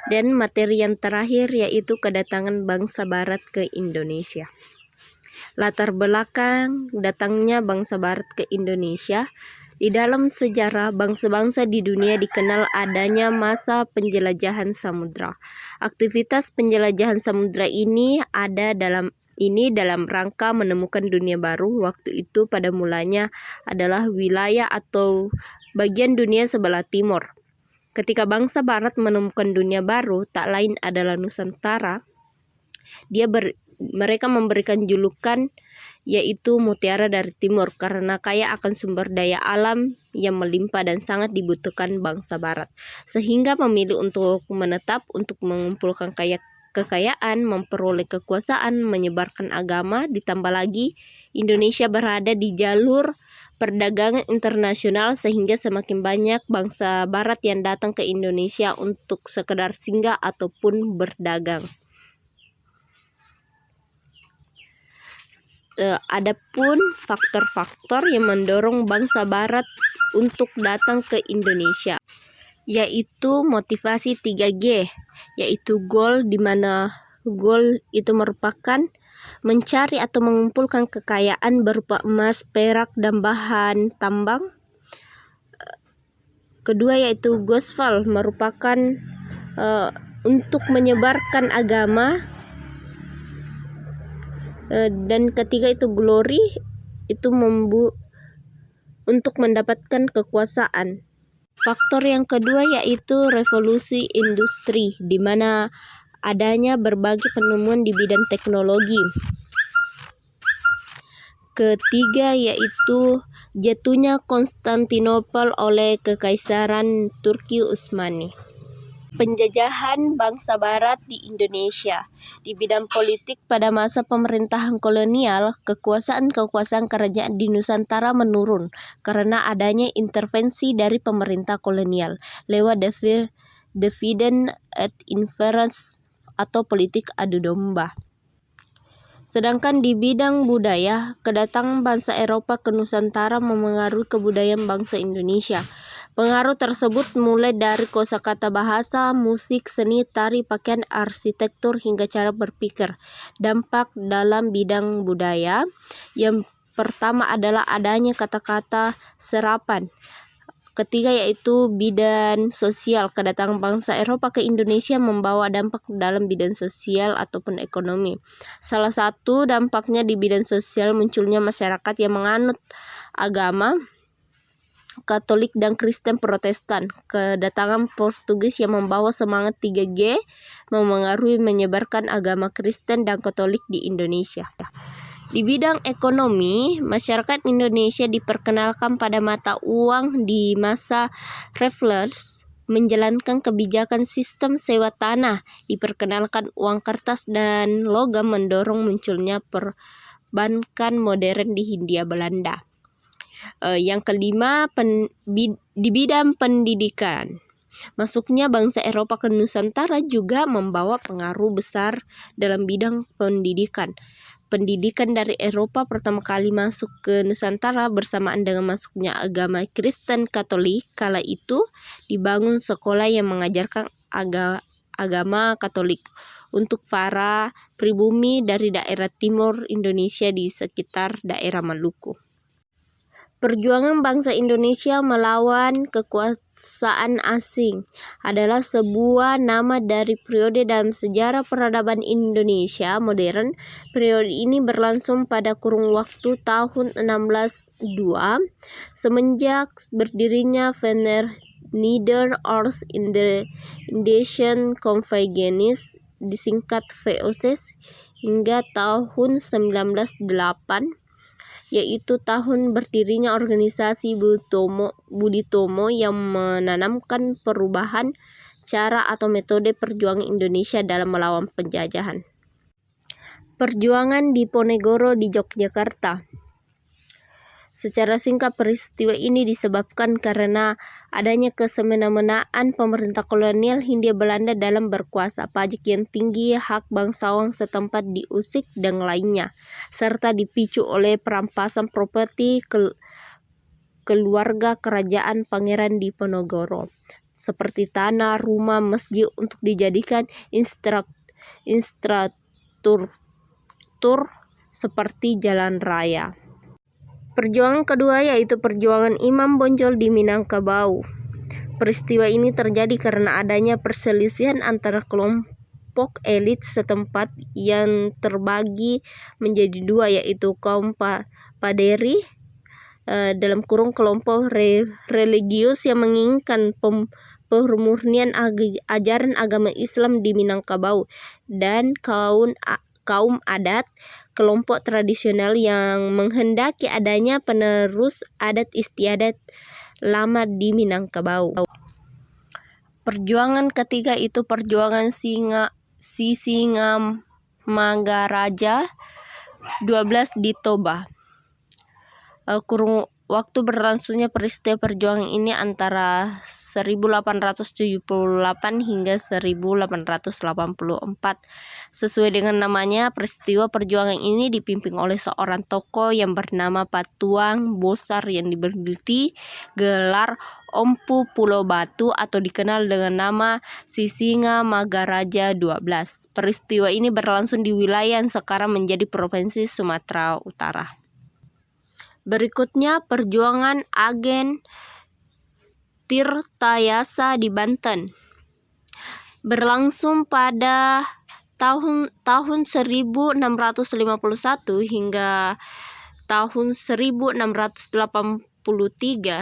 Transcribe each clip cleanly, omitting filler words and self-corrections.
Dan materi yang terakhir yaitu kedatangan bangsa Barat ke Indonesia. Latar belakang datangnya bangsa Barat ke Indonesia. Di dalam sejarah, bangsa-bangsa di dunia dikenal adanya masa penjelajahan samudra. Aktivitas penjelajahan samudra ini dalam rangka menemukan dunia baru. Waktu itu pada mulanya adalah wilayah atau bagian dunia sebelah timur. Ketika bangsa Barat menemukan dunia baru, tak lain adalah Nusantara. Mereka memberikan julukan yaitu Mutiara dari Timur karena kaya akan sumber daya alam yang melimpah dan sangat dibutuhkan bangsa Barat, sehingga memilih untuk menetap untuk mengumpulkan kekayaan, memperoleh kekuasaan, menyebarkan agama. Ditambah lagi Indonesia berada di jalur perdagangan internasional sehingga semakin banyak bangsa Barat yang datang ke Indonesia untuk sekedar singgah ataupun berdagang. Adapun faktor-faktor yang mendorong bangsa Barat untuk datang ke Indonesia, yaitu motivasi 3G, yaitu goal, di mana goal itu merupakan mencari atau mengumpulkan kekayaan berupa emas, perak, dan bahan tambang. Kedua yaitu gospel, merupakan untuk menyebarkan agama. Dan ketiga itu glory, itu untuk mendapatkan kekuasaan. Faktor yang kedua yaitu revolusi industri, di mana adanya berbagai penemuan di bidang teknologi. Ketiga yaitu jatuhnya Konstantinopel oleh Kekaisaran Turki Utsmani. Penjajahan bangsa Barat di Indonesia. Di bidang politik pada masa pemerintahan kolonial, kekuasaan kerajaan di Nusantara menurun karena adanya intervensi dari pemerintah kolonial lewat divide and imperialism atau politik adu domba. Sedangkan di bidang budaya, kedatangan bangsa Eropa ke Nusantara memengaruhi kebudayaan bangsa Indonesia. Pengaruh tersebut mulai dari kosakata bahasa, musik, seni, tari, pakaian, arsitektur, hingga cara berpikir. Dampak dalam bidang budaya yang pertama adalah adanya kata-kata serapan. Ketiga yaitu bidang sosial. Kedatangan bangsa Eropa ke Indonesia membawa dampak dalam bidang sosial ataupun ekonomi. Salah satu dampaknya di bidang sosial munculnya masyarakat yang menganut agama Katolik dan Kristen Protestan. Kedatangan Portugis yang membawa semangat 3G memengaruhi menyebarkan agama Kristen dan Katolik di Indonesia. Di bidang ekonomi, masyarakat Indonesia diperkenalkan pada mata uang di masa Raffles, menjalankan kebijakan sistem sewa tanah, diperkenalkan uang kertas dan logam, mendorong munculnya perbankan modern di Hindia Belanda. Yang kelima, di bidang pendidikan. Masuknya bangsa Eropa ke Nusantara juga membawa pengaruh besar dalam bidang pendidikan. Pendidikan dari Eropa pertama kali masuk ke Nusantara bersamaan dengan masuknya agama Kristen Katolik. Kala itu dibangun sekolah yang mengajarkan agama Katolik untuk para pribumi dari daerah timur Indonesia di sekitar daerah Maluku. Perjuangan bangsa Indonesia melawan kekuasaan asing adalah sebuah nama dari periode dalam sejarah peradaban Indonesia modern. Periode ini berlangsung pada kurun waktu tahun 1602 semenjak berdirinya Veneer-Nederlandse Indische Compagnie, disingkat VOC, hingga tahun 1908, yaitu tahun berdirinya organisasi Budi Tomo yang menanamkan perubahan cara atau metode perjuangan Indonesia dalam melawan penjajahan. Perjuangan Diponegoro di Yogyakarta. Secara singkat, peristiwa ini disebabkan karena adanya kesemena-menaan pemerintah kolonial Hindia Belanda dalam berkuasa, pajak yang tinggi, hak bangsawan setempat diusik, dan lainnya, serta dipicu oleh perampasan properti keluarga kerajaan Pangeran Diponegoro. seperti tanah, rumah, masjid untuk dijadikan infrastruktur seperti jalan raya. Perjuangan kedua yaitu perjuangan Imam Bonjol di Minangkabau. Peristiwa ini terjadi karena adanya perselisihan antara kelompok elit setempat yang terbagi menjadi dua, yaitu kaum Paderi dalam kurung kelompok religius yang menginginkan pemurnian ajaran agama Islam di Minangkabau, dan kaum adat, kelompok tradisional yang menghendaki adanya penerus adat istiadat lama di Minangkabau. Perjuangan ketiga itu perjuangan Sisingamangaraja 12 di Toba. Kurun waktu berlangsungnya peristiwa perjuangan ini antara 1878 hingga 1884. Sesuai dengan namanya, peristiwa perjuangan ini dipimpin oleh seorang tokoh yang bernama Patuang Bosar yang diberi gelar Ompu Pulau Batu atau dikenal dengan nama Sisingamangaraja 12. Peristiwa ini berlangsung di wilayah yang sekarang menjadi Provinsi Sumatera Utara. Berikutnya perjuangan Agen Tirtayasa di Banten. Berlangsung pada tahun 1651 hingga tahun 1683.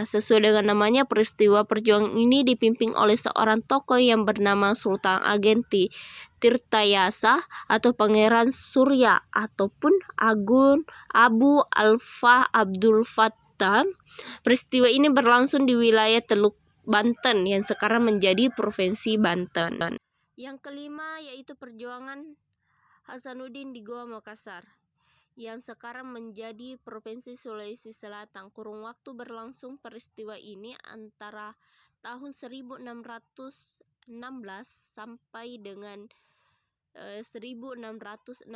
Sesuai dengan namanya, peristiwa perjuangan ini dipimpin oleh seorang tokoh yang bernama Sultan Agen Tirtayasa atau Pangeran Surya ataupun Abu Alfa Abdul Fattah. Peristiwa ini berlangsung di wilayah Teluk Banten yang sekarang menjadi Provinsi Banten. Yang kelima yaitu perjuangan Hasanuddin di Goa Makassar yang sekarang menjadi Provinsi Sulawesi Selatan. Kurun waktu berlangsung peristiwa ini antara tahun 1616 sampai dengan 1667.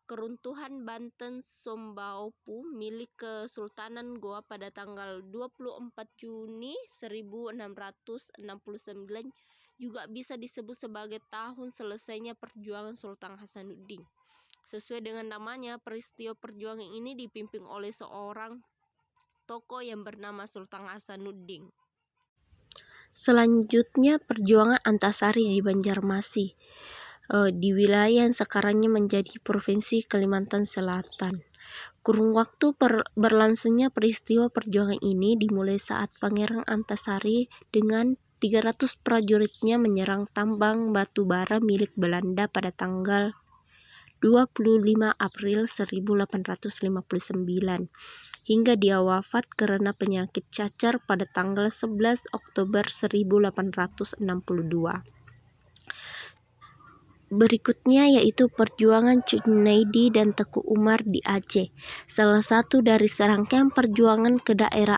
Keruntuhan Banten Sombaupu milik Kesultanan Goa pada tanggal 24 Juni 1669 juga bisa disebut sebagai tahun selesainya perjuangan Sultan Hasanuddin. Sesuai dengan namanya, peristiwa perjuangan ini dipimpin oleh seorang tokoh yang bernama Sultan Hasanuddin. Selanjutnya perjuangan Antasari di Banjarmasin, di wilayah yang sekarangnya menjadi Provinsi Kalimantan Selatan. Kurun waktu berlangsungnya peristiwa perjuangan ini dimulai saat Pangeran Antasari dengan 300 prajuritnya menyerang tambang batu bara milik Belanda pada tanggal 25 April 1859 hingga dia wafat karena penyakit cacar pada tanggal 11 Oktober 1862. Berikutnya yaitu perjuangan Cunaidi dan Teku Umar di Aceh, salah satu dari serangkaian perjuangan kedaerahan